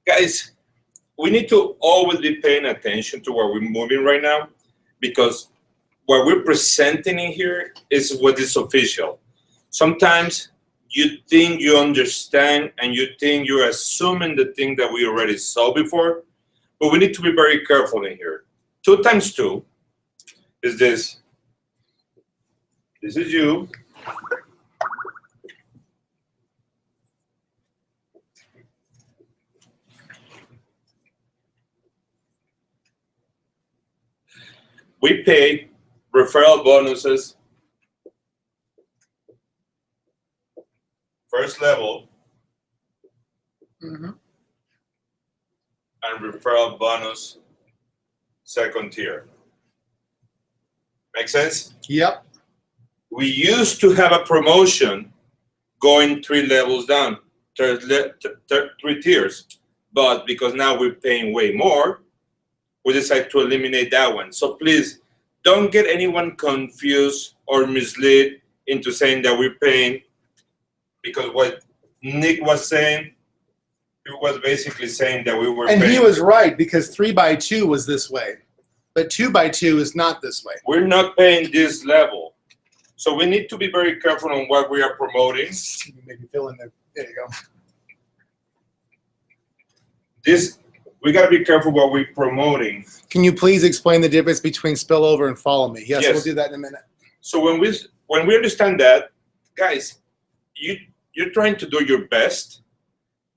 Guys, we need to always be paying attention to where we're moving right now, because what we're presenting in here is what is official. Sometimes you think you understand and you think you're assuming the thing that we already saw before, but we need to be very careful in here. 2 times 2 is this. This is you. We pay referral bonuses, first level, and referral bonus, second tier. Make sense? Yep. We used to have a promotion going 3 levels down, 3 tiers, but because now we're paying way more, we decided to eliminate that one. So please don't get anyone confused or misled into saying that we're paying, because what Nick was saying, he was basically saying that we were And paying. he was right, because 3x2 was this way, but 2x2 is not this way. We're not paying this level. So we need to be very careful on what we are promoting. Maybe fill in there. There you go. We got to be careful what we're promoting. Can you please explain the difference between spillover and follow me? Yes, we'll do that in a minute. So when we understand that, guys, you're trying to do your best.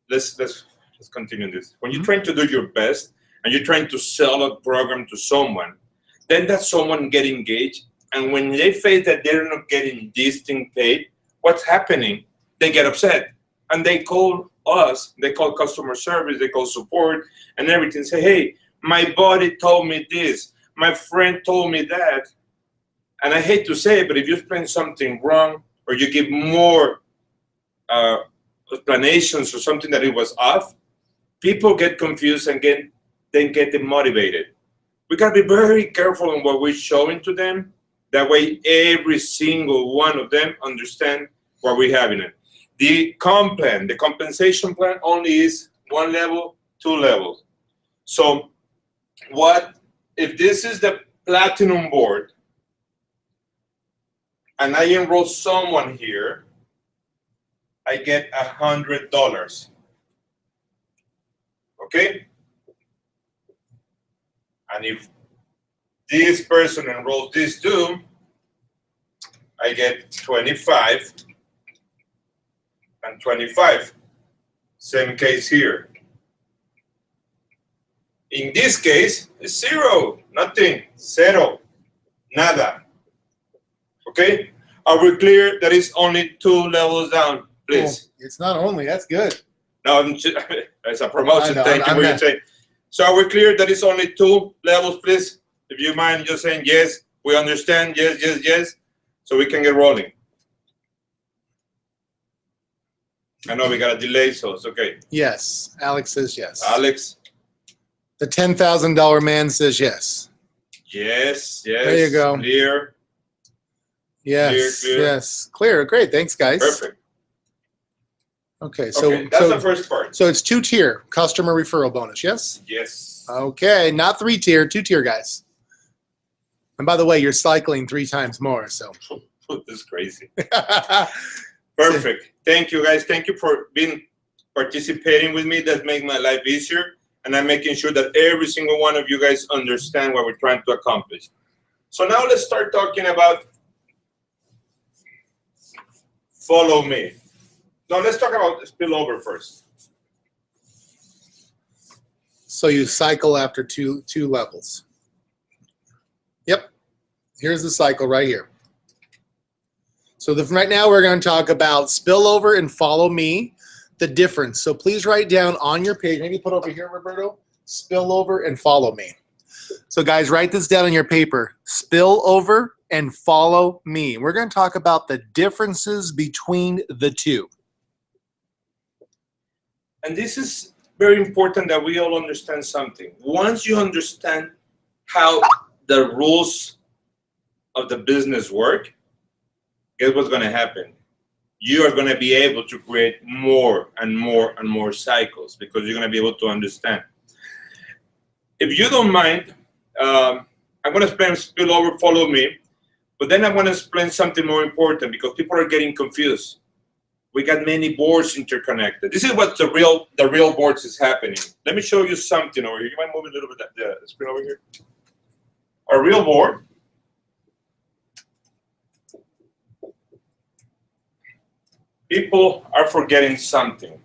Let's continue this. When you're trying to do your best and you're trying to sell a program to someone, then that someone get engaged, and when they face that they're not getting this thing paid, what's happening? They get upset and they call us, they call customer service, they call support and everything, say, hey, my buddy told me this, my friend told me that. And I hate to say it, but if you explain something wrong or you give more explanations or something that it was off, people get confused and get demotivated. We gotta be very careful on what we're showing to them. That way every single one of them understand what we're having it. The comp plan, the compensation plan only is 1 level, 2 levels. So what if this is the platinum board and I enroll someone here, I get $100. Okay? And if this person enrolls this too, I get 25 and 25. Same case here. In this case, it's 0, nothing, 0, nada. Okay? Are we clear that it's only 2 levels down, please? Oh, it's not only, that's good. No, it's a promotion. Thank you for your saying. So are we clear that it's only 2 levels, please? If you mind just saying yes, we understand, yes, yes, yes, so we can get rolling. I know we got a delay, so it's okay. Yes, Alex says yes. Alex? The $10,000 man says yes. Yes, yes. There you go. Clear. Yes, clear. yes. Clear, great, thanks guys. Perfect. Okay, so that's the first part. So it's 2-tier customer referral bonus, yes? Yes. Okay, not 3-tier, 2-tier guys. And by the way, you're cycling 3 times more, so. This is crazy. Perfect. Thank you, guys. Thank you for participating with me. That makes my life easier. And I'm making sure that every single one of you guys understand what we're trying to accomplish. So now let's start talking about follow me. No, let's talk about spillover first. So you cycle after two levels. Yep. Here's the cycle right here. So right now we're going to talk about spillover and follow me, the difference. So please write down on your page, maybe put over here, Roberto, spillover and follow me. So guys, write this down on your paper, spillover and follow me. We're going to talk about the differences between the two. And this is very important that we all understand something. Once you understand how the rules of the business work, guess what's going to happen? you are going to be able to create more and more and more cycles because you're going to be able to understand. If you don't mind, I'm going to explain spillover, follow me, but then I'm going to explain something more important because people are getting confused. We got many boards interconnected. This is what the real boards is happening. Let me show you something over here. You might move a little bit the screen over here. Our real board. People are forgetting something.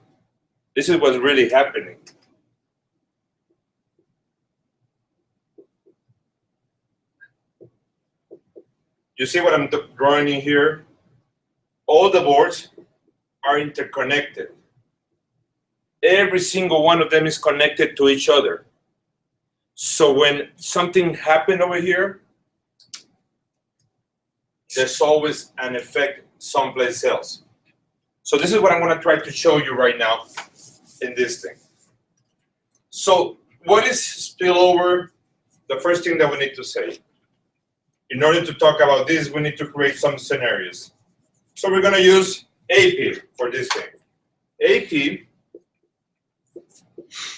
This is what's really happening. You see what I'm drawing in here? All the boards are interconnected. Every single one of them is connected to each other. So when something happened over here, there's always an effect someplace else. So this is what I'm going to try to show you right now in this thing. So what is spillover? The first thing that we need to say. In order to talk about this, we need to create some scenarios. So we're going to use AP for this thing. AP,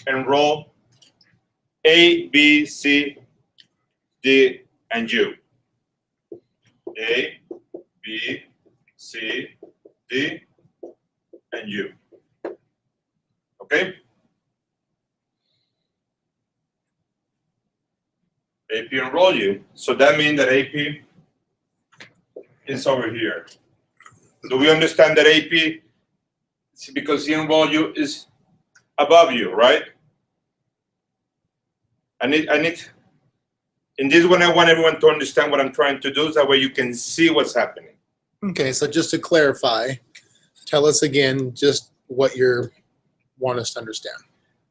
enroll A, B, C, D, and U. A, B, C, D, and U. Okay? AP enroll you. So that means that AP is over here. Do we understand that AP, because the enroll you is above you, right? I need, in this one, I want everyone to understand what I'm trying to do, so that way you can see what's happening. Okay, so just to clarify, tell us again just what you want us to understand.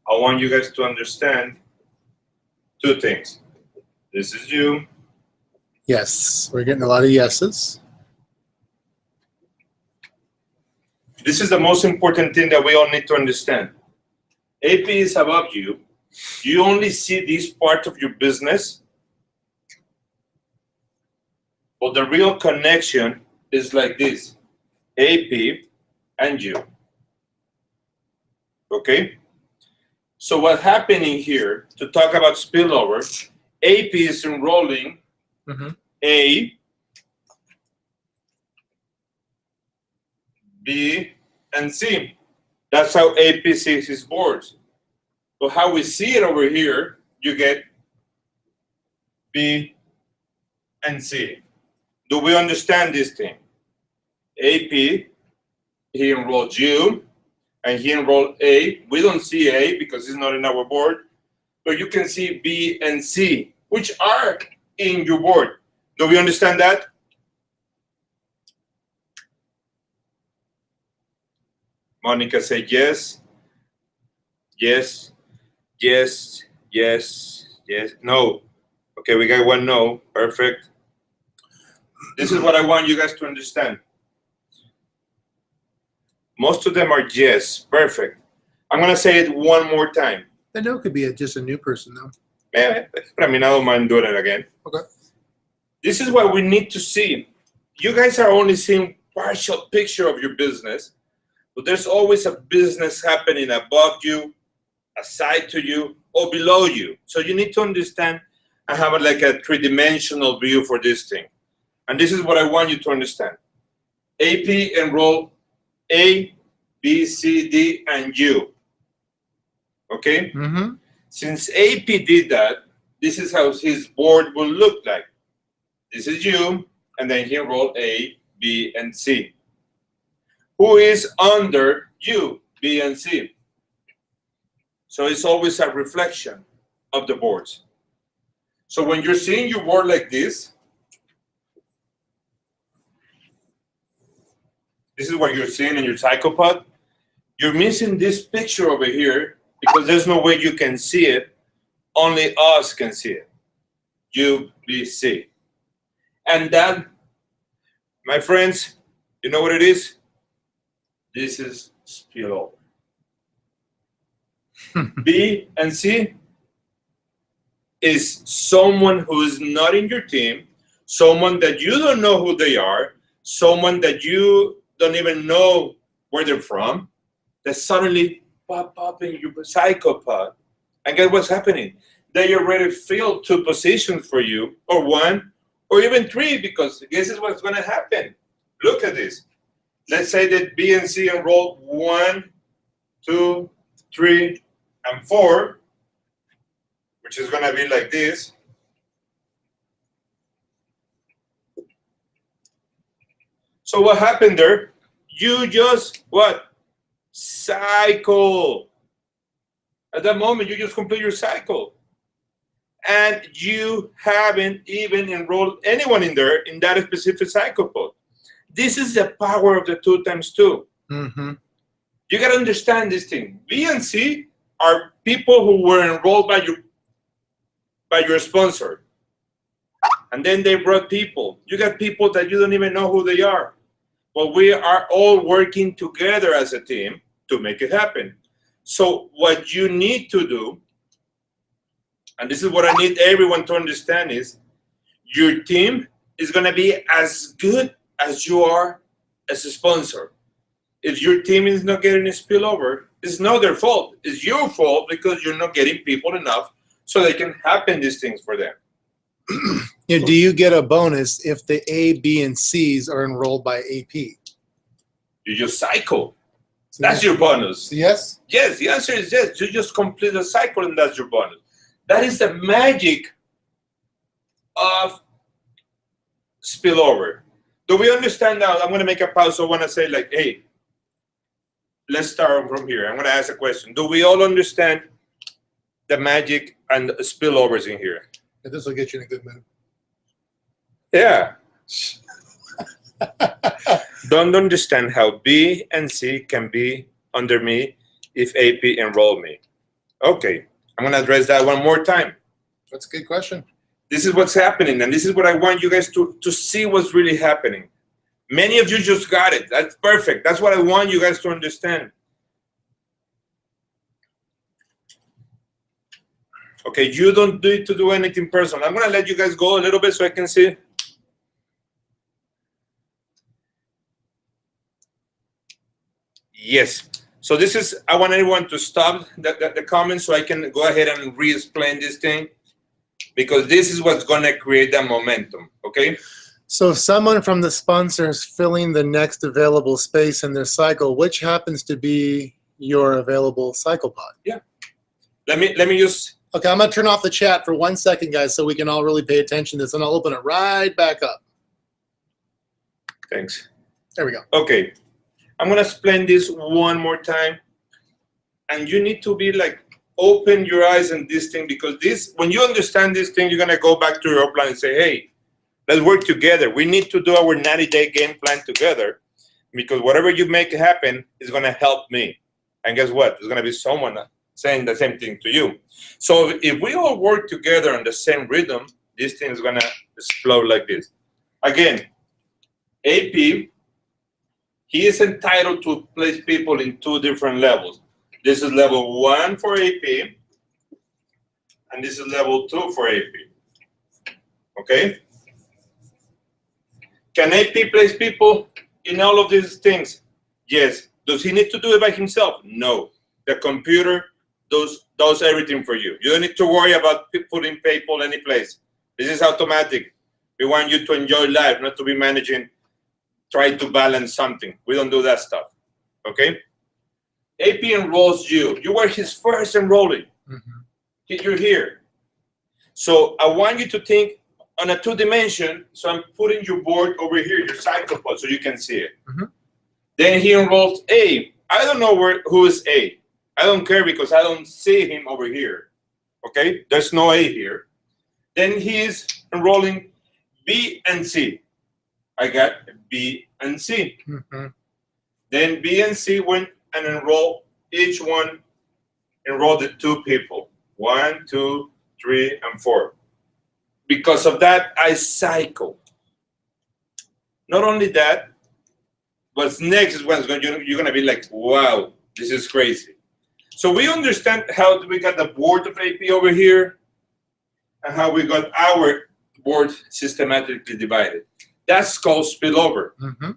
I want you guys to understand two things. This is you. Yes, we're getting a lot of yeses. This is the most important thing that we all need to understand. AP is above you. You only see this part of your business, but the real connection is like this: AP and you. Okay? So what's happening here, to talk about spillover, AP is enrolling A, B, and C. That's how AP sees his boards. But how we see it over here, you get B and C. Do we understand this thing? AP, he enrolled you, and he enrolled A. We don't see A because it's not in our board, but you can see B and C, which are in your board. Do we understand that? Monica said yes, yes, yes, yes, yes, no. Okay, we got one no, perfect. This is what I want you guys to understand. Most of them are yes, perfect. I'm gonna say it one more time. The no could be just a new person though. I mean, I don't mind doing it again. Okay. This is what we need to see. You guys are only seeing partial picture of your business, but there's always a business happening above you, aside to you, or below you. So you need to understand and have like a three-dimensional view for this thing. And this is what I want you to understand. AP enroll A, B, C, D, and U. Okay? Mm-hmm. Since AP did that, this is how his board will look like. This is you, and then he enrolled A, B, and C. Who is under U, B, and C? So it's always a reflection of the boards. So when you're seeing your board like this is what you're seeing in your psychopath. You're missing this picture over here because there's no way you can see it. Only us can see it. U, B, C. And that, my friends, you know what it is? This is spillover. B and C is someone who is not in your team, someone that you don't know who they are, someone that you don't even know where they're from, that suddenly pop up in your psychopod. And guess what's happening? They already filled 2 positions for you, or 1, or even 3, because this is what's going to happen. Look at this. Let's say that B and C enrolled 1, 2, 3, and 4, which is going to be like this. So what happened there? You just, what? Cycle. At that moment, you just complete your cycle. And you haven't even enrolled anyone in there in that specific cycle pod. This is the power of the 2 times 2. Mm-hmm. You got to understand this thing. B and C are people who were enrolled by your sponsor. And then they brought people. You got people that you don't even know who they are. But we are all working together as a team to make it happen. So what you need to do, and this is what I need everyone to understand, is your team is going to be as good as you are as a sponsor. If your team is not getting a spillover, it's not their fault. It's your fault because you're not getting people enough so they can happen these things for them. Do you get a bonus if the A, B, and C's are enrolled by AP? You just cycle. That's your bonus. Yes? Yes, the answer is yes. You just complete the cycle and that's your bonus. That is the magic of spillover. Do we understand now? I'm going to make a pause. I want to say, like, hey, let's start from here. I'm going to ask a question. Do we all understand the magic and spillovers in here? This will get you in a good mood. Yeah. Don't understand how B and C can be under me if AP enroll me. Okay, I'm going to address that one more time. That's a good question. This is what's happening, and this is what I want you guys to see what's really happening. Many of you just got it. That's perfect. That's what I want you guys to understand. Okay, you don't need to do anything personal. I'm going to let you guys go a little bit so I can see. Yes. So this is, I want everyone to stop the comments so I can go ahead and re-explain this thing, because this is what's going to create that momentum, okay? So if someone from the sponsor is filling the next available space in their cycle, which happens to be your available cycle pod? Yeah. Let me just... Okay, I'm going to turn off the chat for 1 second, guys, so we can all really pay attention to this, and I'll open it right back up. Thanks. There we go. Okay. I'm going to explain this one more time. And you need to be like, open your eyes on this thing, because this, when you understand this thing, you're going to go back to your plan and say, hey, let's work together. We need to do our 90-day game plan together, because whatever you make happen is going to help me. And guess what? There's going to be someone saying the same thing to you. So if we all work together on the same rhythm, this thing is going to explode like this. Again, AP, he is entitled to place people in 2 different levels. This is level 1 for AP, and this is level 2 for AP. Okay? Can AP place people in all of these things? Yes. Does he need to do it by himself? No. The computer does everything for you. You don't need to worry about putting people any place. This is automatic. We want you to enjoy life, not to be managing, try to balance something. We don't do that stuff. Okay? AP enrolls you. You were his first enrollee. Mm-hmm. You're here. So I want you to think on a 2-dimension. So I'm putting your board over here, your cycle pod, so you can see it. Mm-hmm. Then he enrolls A. I don't know who is A. I don't care because I don't see him over here. Okay? There's no A here. Then he is enrolling B and C. I got B and C. Mm-hmm. Then B and C went and enrolled, each one enrolled the 2 people. 1, 2, 3, and 4. Because of that, I cycle. Not only that, what's next is what's you're going to be like, wow, this is crazy. So we understand how we got the board of AP over here and how we got our board systematically divided. That's called spillover. Mm-hmm.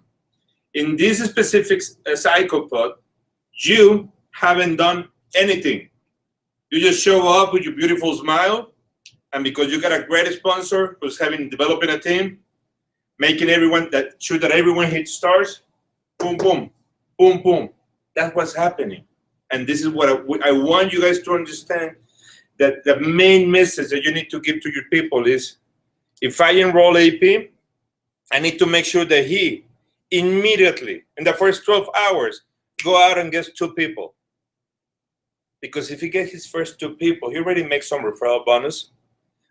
In this specific cycle pod, you haven't done anything. You just show up with your beautiful smile, and because you got a great sponsor who's developing a team, making everyone sure that everyone hits stars, boom, boom, boom, boom. That's what's happening. And this is what I want you guys to understand, that the main message that you need to give to your people is, if I enroll AP, I need to make sure that he immediately, in the first 12 hours, go out and get 2 people. Because if he gets his first 2 people, he already makes some referral bonus.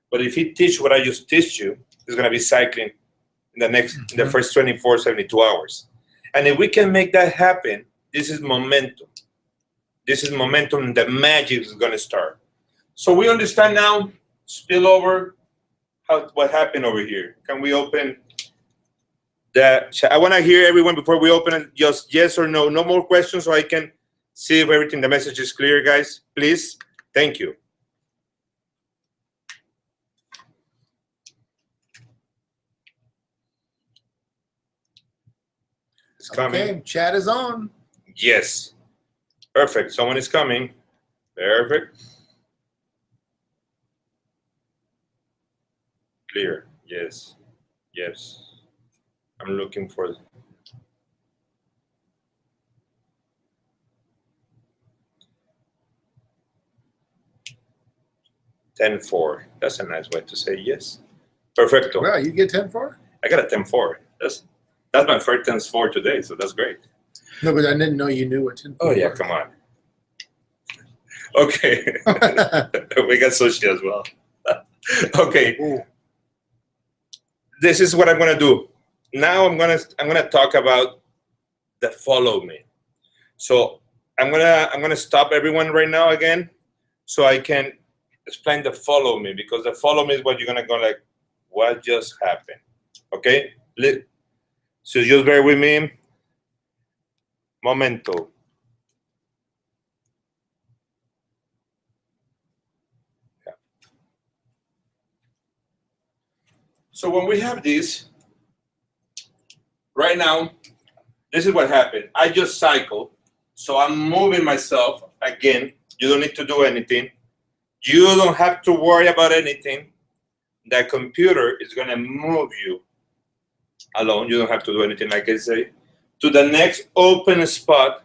But if he teach what I just teach you, he's going to be cycling in the first 24, 72 hours. And if we can make that happen, this is momentum. This is momentum, and the magic is going to start. So we understand now, spillover, what happened over here. Can we open the chat? I want to hear everyone before we open it, just yes or no. No more questions, so I can see if everything, the message is clear, guys. Please. Thank you. It's coming. Okay, chat is on. Yes. Perfect. Someone is coming. Perfect. Clear. Yes. Yes. I'm looking for it. $10-4. That's a nice way to say yes. Perfecto. Wow, you get 10-4? I got a 10-4. That's my first 10-4 today, so that's great. No, but I didn't know you knew what 10-4. Oh yeah, come on. Okay. We got sushi as well. Okay. Ooh. This is what I'm gonna do. Now I'm gonna talk about the follow me. So I'm gonna stop everyone right now again, so I can explain the follow me, because the follow me is what you're gonna go like, what just happened? Okay. So just bear with me. Momento. Yeah. So when we have this, right now, this is what happened. I just cycled, so I'm moving myself again. You don't need to do anything. You don't have to worry about anything. The computer is gonna move you alone. You don't have to do anything, like I say, to the next open spot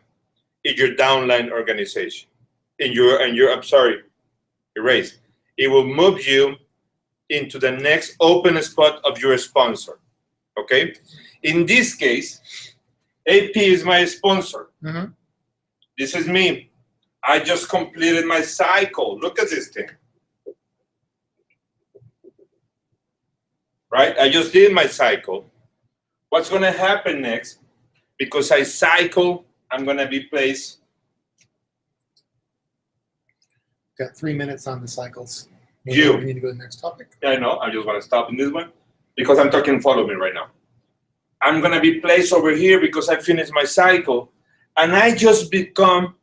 in your downline organization. Erase. It will move you into the next open spot of your sponsor. Okay? In this case, AP is my sponsor. Mm-hmm. This is me. I just completed my cycle. Look at this thing. Right? I just did my cycle. What's going to happen next? Because I cycle, I'm going to be placed. Got 3 minutes on the cycles. We need to go to the next topic. Yeah, I know. I just want to stop in this one because I'm talking follow me right now. I'm going to be placed over here because I finished my cycle, and I just become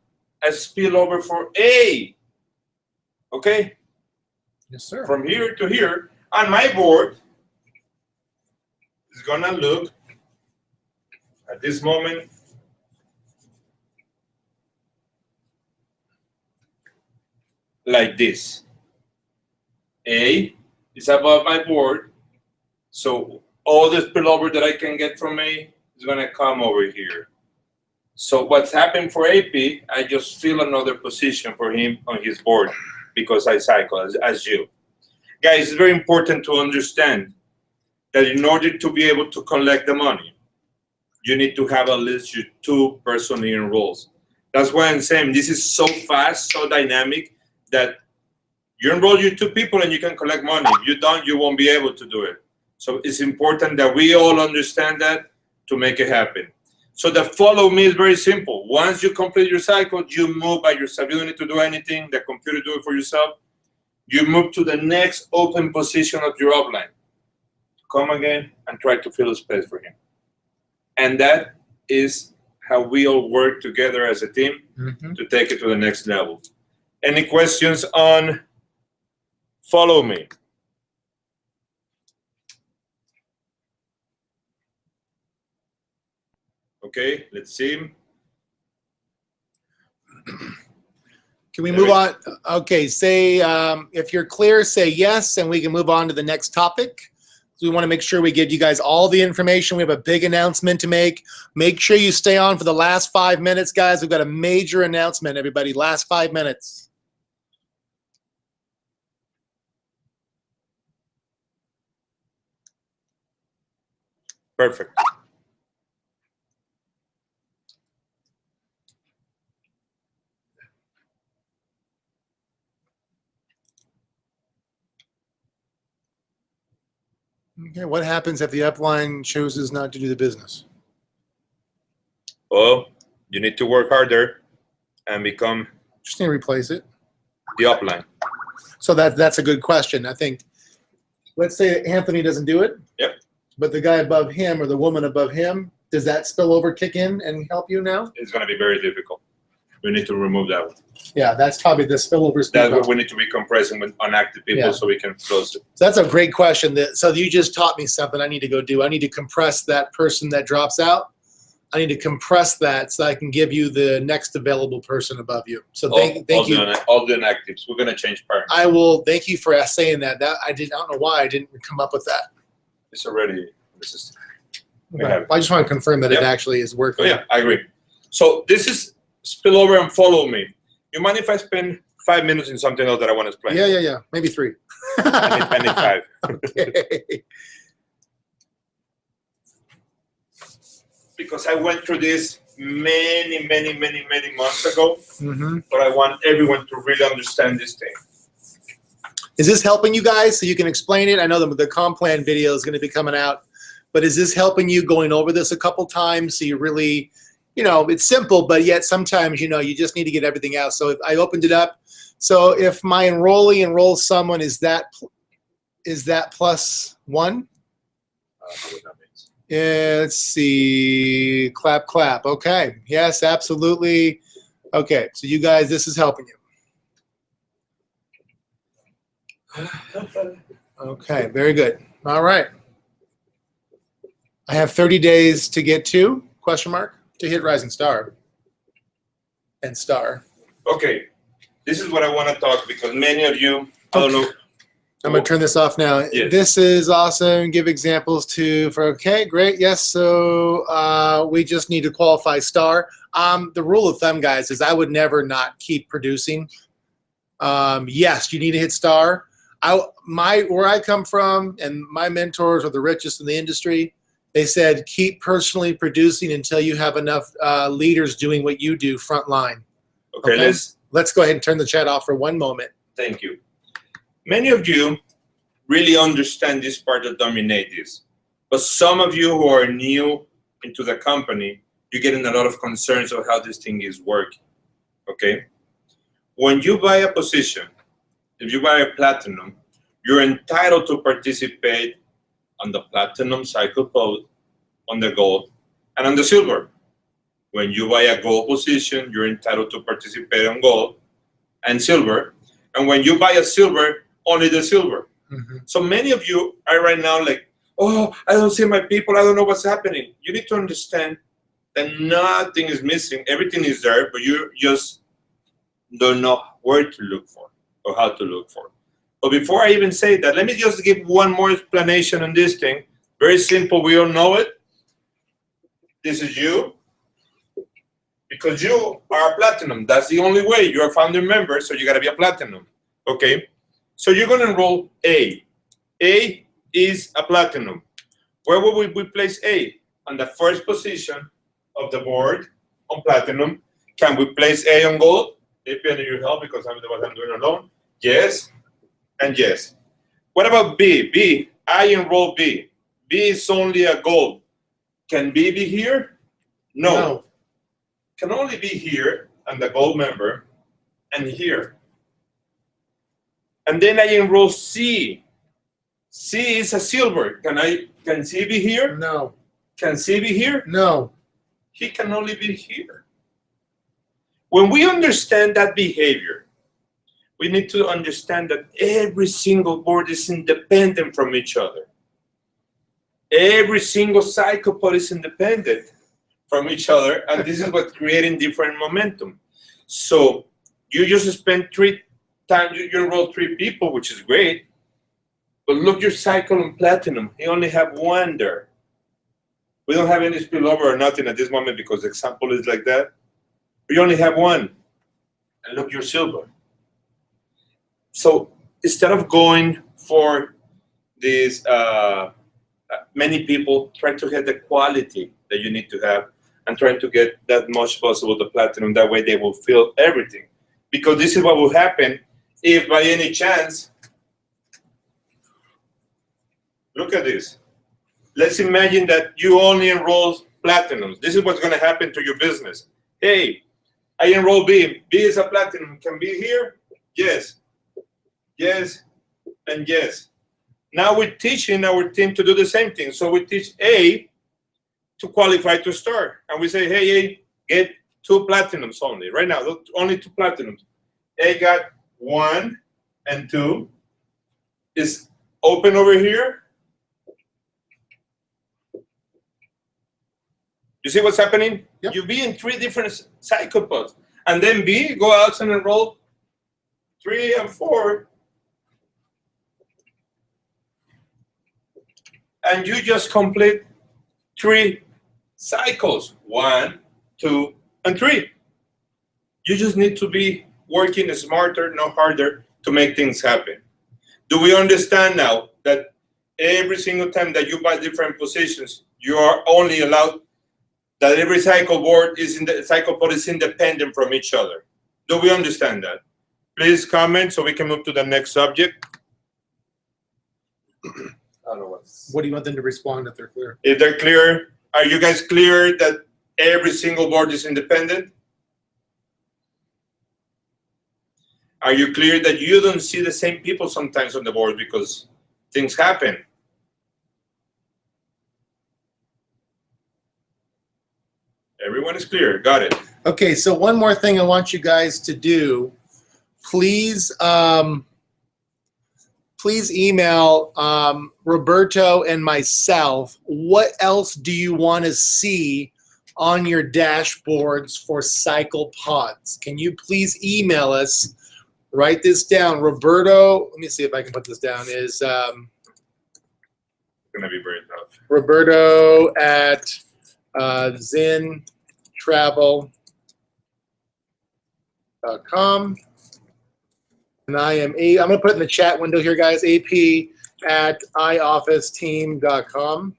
a spillover for A. Okay? Yes, sir. From here to here, and my board is going to look at this moment like this. A is above my board, so all the spillover that I can get from A is going to come over here. So what's happened for AP, I just fill another position for him on his board because I cycle as you. Guys, it's very important to understand that in order to be able to collect the money, you need to have at least your 2 personally enrolls. That's why I'm saying this is so fast, so dynamic, that you enroll your 2 people and you can collect money. If you don't, you won't be able to do it. So it's important that we all understand that to make it happen. So the follow me is very simple. Once you complete your cycle, you move by yourself. You don't need to do anything. The computer do it for yourself. You move to the next open position of your upline. Come again and try to fill a space for him. And that is how we all work together as a team to take it to the next level. Any questions on follow me? Okay, let's see. Can we move on? Okay, say if you're clear, say yes, and we can move on to the next topic. We want to make sure we give you guys all the information. We have a big announcement to make. Make sure you stay on for the last 5 minutes, guys. We've got a major announcement, everybody. Last 5 minutes. Perfect. Okay, what happens if the upline chooses not to do the business? Well, you need to work harder and become Just need to replace it. the upline. So that's a good question. I think, let's say Anthony doesn't do it. Yep. But the guy above him or the woman above him, does that spillover kick in and help you now? It's going to be very difficult. We need to remove that one. Yeah, that's probably the spillover. That's what we need to be compressing with unactive people so we can close it. So that's a great question. So you just taught me something I need to go do. I need to compress that person that drops out. I need to compress that so I can give you the next available person above you. So thank you. All the inactives. We're going to change parents. I will. Thank you for saying that. I don't know why I didn't come up with that. It's already. This is. Okay. I just want to confirm that it actually is working. Oh, yeah, I agree. So this is spill over and follow me. You mind if I spend 5 minutes in something else that I want to explain? Yeah. Maybe 3. I need 5. Okay. Because I went through this many months ago, but I want everyone to really understand this thing. Is this helping you guys so you can explain it? I know the comp plan video is going to be coming out, but is this helping you going over this a couple times so you really, it's simple, but yet sometimes, you just need to get everything out. So if I opened it up, so if my enrollee enrolls someone, is that plus 1? Yeah, let's see. Clap. Okay. Yes, absolutely. Okay. So you guys, this is helping you. Okay. Very good. All right. I have 30 days to get to ? To hit rising star and star. Okay. This is what I want to talk because many of you, I don't know. I'm going to turn this off now. Yes. This is awesome. Give examples okay, great. Yes. So we just need to qualify star. The rule of thumb, guys, is I would never not keep producing. Yes, you need to hit star. Where I come from and my mentors are the richest in the industry. They said, keep personally producing until you have enough leaders doing what you do frontline. Okay. Let's go ahead and turn the chat off for one moment. Thank you. Many of you really understand this part of dominate this, but some of you who are new into the company, you're getting a lot of concerns of how this thing is working, okay? When you buy a position, if you buy a platinum, you're entitled to participate on the platinum cycle code, on the gold, and on the silver. When you buy a gold position, you're entitled to participate on gold and silver. And when you buy a silver, only the silver. So many of you are right now like, oh, I don't see my people. I don't know what's happening. You need to understand that nothing is missing. Everything is there, but you just don't know where to look for or how to look for. But before I even say that, let me just give one more explanation on this thing. Very simple. We all know it. This is you. Because you are a platinum. That's the only way. You're a founder member, so you got to be a platinum. Okay? So you're going to enroll A. A is a platinum. Where will we place A? On the first position of the board on platinum. Can we place A on gold? Depending on your help, because I'm the one I'm doing alone. Yes and yes. What about B? B, I enroll B. B is only a gold. Can B be here? No. Can only be here and the gold member and here. And then I enroll C. C is a silver. Can C be here? No. Can C be here? No. He can only be here. When we understand that behavior, we need to understand that every single board is independent from each other. Every single cycle pod is independent from each other, and this is what's creating different momentum. So you just spend 3 times, you enroll 3 people, which is great, but look your cycle on platinum. You only have 1 there. We don't have any spillover or nothing at this moment because the example is like that. We only have 1. And look your silver. So instead of going for these many people, try to get the quality that you need to have and trying to get that much possible the platinum. That way they will feel everything. Because this is what will happen if by any chance, look at this. Let's imagine that you only enroll platinums. This is what's going to happen to your business. Hey, I enroll B. B is a platinum. Can be here? Yes. Yes. And yes. Now we're teaching our team to do the same thing. So we teach A to qualify to start. And we say, hey, A, get 2 platinums only. Right now, only 2 platinums. A got 1 and 2. Is open over here. You see what's happening? Yep. You be in 3 different cycle pods. And then B, go out and enroll 3 and 4. And you just complete 3 cycles. 1, 2, and 3. You just need to be working smarter, not harder, to make things happen. Do we understand now that every single time that you buy different positions, you are only allowed that every cycle board is in the cycle pod is independent from each other? Do we understand that? Please comment so we can move to the next subject. What do you want them to respond if they're clear? If they're clear, are you guys clear that every single board is independent? Are you clear that you don't see the same people sometimes on the board because things happen? Everyone is clear. Got it. Okay, so one more thing I want you guys to do. Please, please email Roberto and myself. What else do you want to see on your dashboards for cycle pods? Can you please email us? Write this down. Roberto, let me see if I can put this down, is It's going to be very tough. Roberto at zintravel.com. And I'm going to put in the chat window here, guys, AP at iofficeteam.com.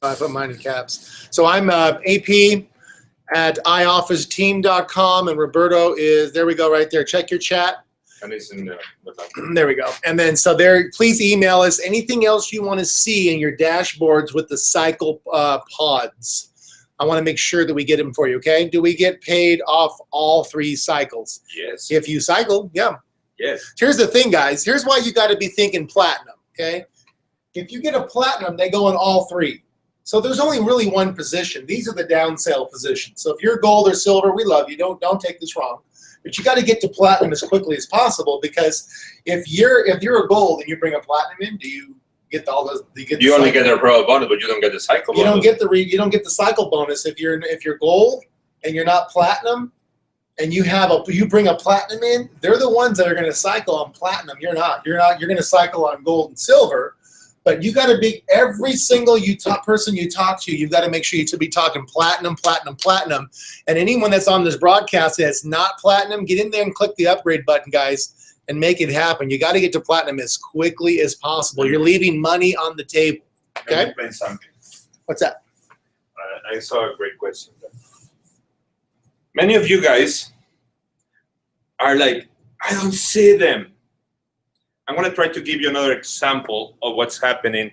I put mine in caps. So I'm AP at iofficeteam.com, and Roberto is, there we go, right there. Check your chat. And it's in there. There we go. And then, so there, please email us anything else you want to see in your dashboards with the cycle pods. I want to make sure that we get them for you, okay? Do we get paid off all 3 cycles? Yes. If you cycle, yeah. Yes. Here's the thing, guys. Here's why you got to be thinking platinum, okay? If you get a platinum, they go in all 3. So there's only really 1 position. These are the down sale positions. So if you're gold or silver, we love you. Don't take this wrong. But you got to get to platinum as quickly as possible, because if you're a gold and you bring a platinum in, do you get all those? You only get the pro bonus, but you don't get the cycle bonus. You don't get the cycle bonus if you're gold and you're not platinum, and you bring a platinum in. They're the ones that are going to cycle on platinum. You're not. You're going to cycle on gold and silver. But you got to be, every single person you talk to, you've got to make sure you to be talking platinum, platinum, platinum. And anyone that's on this broadcast that's not platinum, get in there and click the upgrade button, guys, and make it happen. You got to get to platinum as quickly as possible. You're leaving money on the table. Okay? Let me explain something. What's that? I saw a great question. Many of you guys are like, I don't see them. I'm going to try to give you another example of what's happening,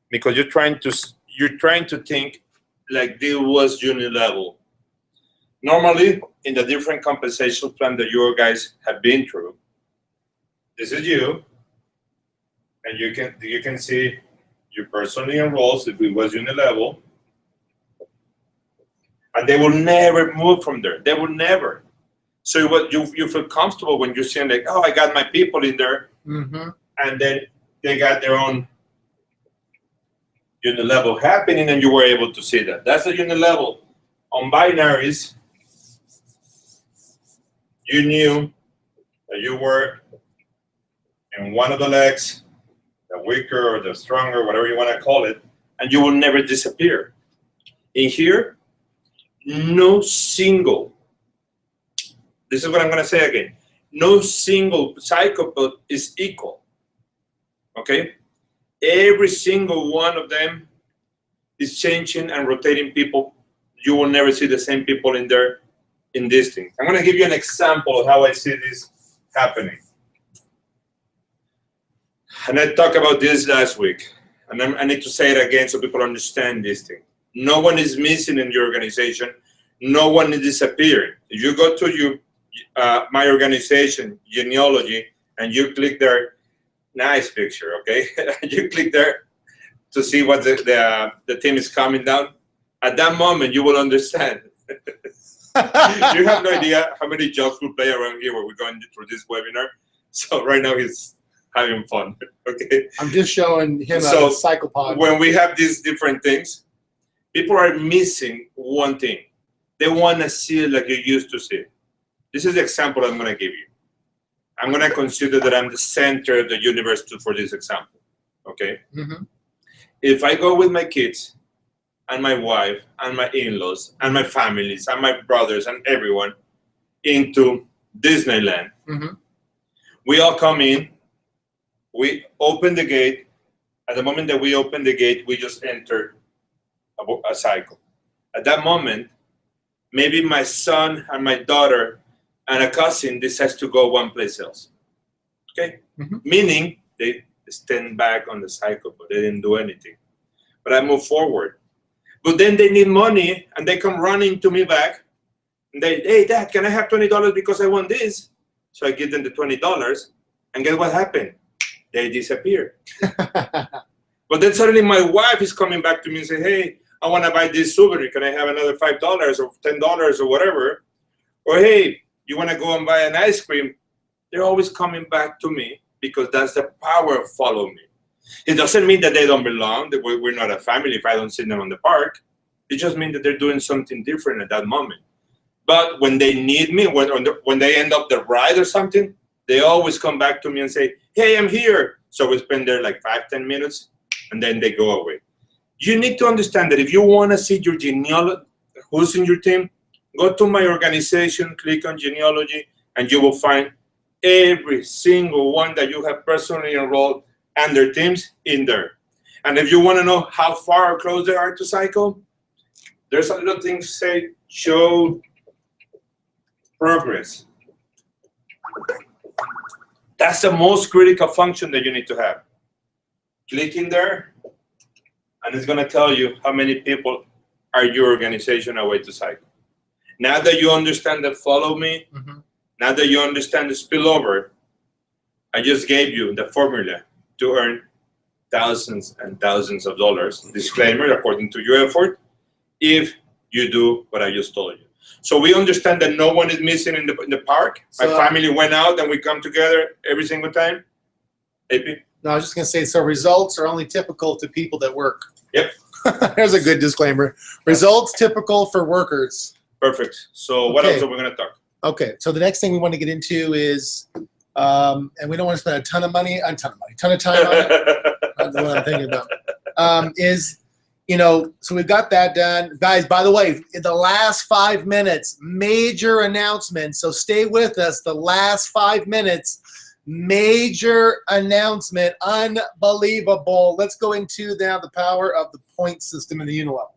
because you're trying to think like this was unilevel. Normally, in the different compensation plan that you guys have been through, this is you, and you can see you personally enrolled if it was unilevel, and they will never move from there. They will never. So you feel comfortable when you're saying like, oh, I got my people in there. Mm-hmm. And then they got their own unilevel happening, and you were able to see that. That's the unilevel. On binaries, you knew that you were in one of the legs, the weaker or the stronger, whatever you want to call it, and you will never disappear. In here, no single, this is what I'm going to say again, no single psychopath is equal, okay? Every single one of them is changing and rotating people. You will never see the same people in there in this thing. I'm going to give you an example of how I see this happening. And I talked about this last week, and I need to say it again so people understand this thing. No one is missing in your organization. No one is disappearing. If you go to my organization, genealogy, and you click there, nice picture, okay? You click there to see what the team is coming down. At that moment, you will understand. You have no idea how many jokes we play around here when we're going through this webinar. So right now he's having fun, okay? I'm just showing him a cyclopod. When we have these different things, people are missing one thing. They want to see it like you used to see it. This is the example I'm going to give you. I'm going to consider that I'm the center of the universe for this example, okay? Mm-hmm. If I go with my kids and my wife and my in-laws and my families and my brothers and everyone into Disneyland, mm-hmm. we all come in, we open the gate. At the moment that we open the gate, we just enter a cycle. At that moment, maybe my son and my daughter and a cousin decides to go one place else. Okay? Mm-hmm. Meaning they stand back on the cycle, but they didn't do anything. But I move forward. But then they need money and they come running to me back. And they, hey, Dad, can I have $20 because I want this? So I give them the $20. And guess what happened? They disappear. But then suddenly my wife is coming back to me and say, hey, I want to buy this souvenir. Can I have another $5 or $10 or whatever? Or hey, you want to go and buy an ice cream? They're always coming back to me because that's the power of follow me. It doesn't mean that they don't belong, that we're not a family if I don't see them on the park. It just means that they're doing something different at that moment. But when they need me, when they end up the ride or something, they always come back to me and say, hey, I'm here. So we spend there like 5-10 minutes, and then they go away. You need to understand that if you want to see your genealogy, who's in your team, go to my organization, click on genealogy, and you will find every single one that you have personally enrolled and their teams in there. And if you want to know how far or close they are to cycle, there's a little thing say show progress. That's the most critical function that you need to have. Click in there, and it's going to tell you how many people are your organization away to cycle. Now that you understand the follow me, mm-hmm. now that you understand the spillover, I just gave you the formula to earn thousands and thousands of dollars. Disclaimer, according to your effort, if you do what I just told you. So we understand that no one is missing in the park. My family went out and we come together every single time. AP? No, I was just going to say, so results are only typical to people that work. Yep. There's a good disclaimer. Results typical for workers. Perfect. So what else are we going to talk? Okay. So the next thing we want to get into is, and we don't want to spend a ton of time on it. That's what I'm thinking about. So we've got that done. Guys, by the way, in the last 5 minutes, major announcement. So stay with us. The last 5 minutes, major announcement. Unbelievable. Let's go into now the power of the point system in the unilevel.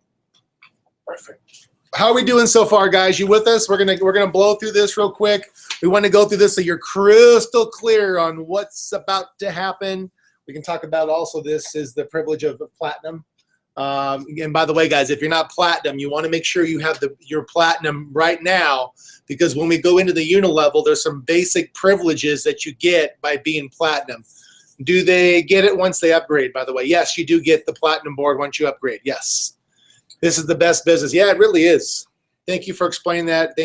Perfect. How are we doing so far, guys? You with us? We're gonna blow through this real quick. We want to go through this so you're crystal clear on what's about to happen. We can talk about also this is the privilege of platinum. And by the way, guys, if you're not platinum, you want to make sure you have your platinum right now, because when we go into the unilevel, there's some basic privileges that you get by being platinum. Do they get it once they upgrade, by the way? Yes, you do get the platinum board once you upgrade. Yes. This is the best business. Yeah, it really is. Thank you for explaining that.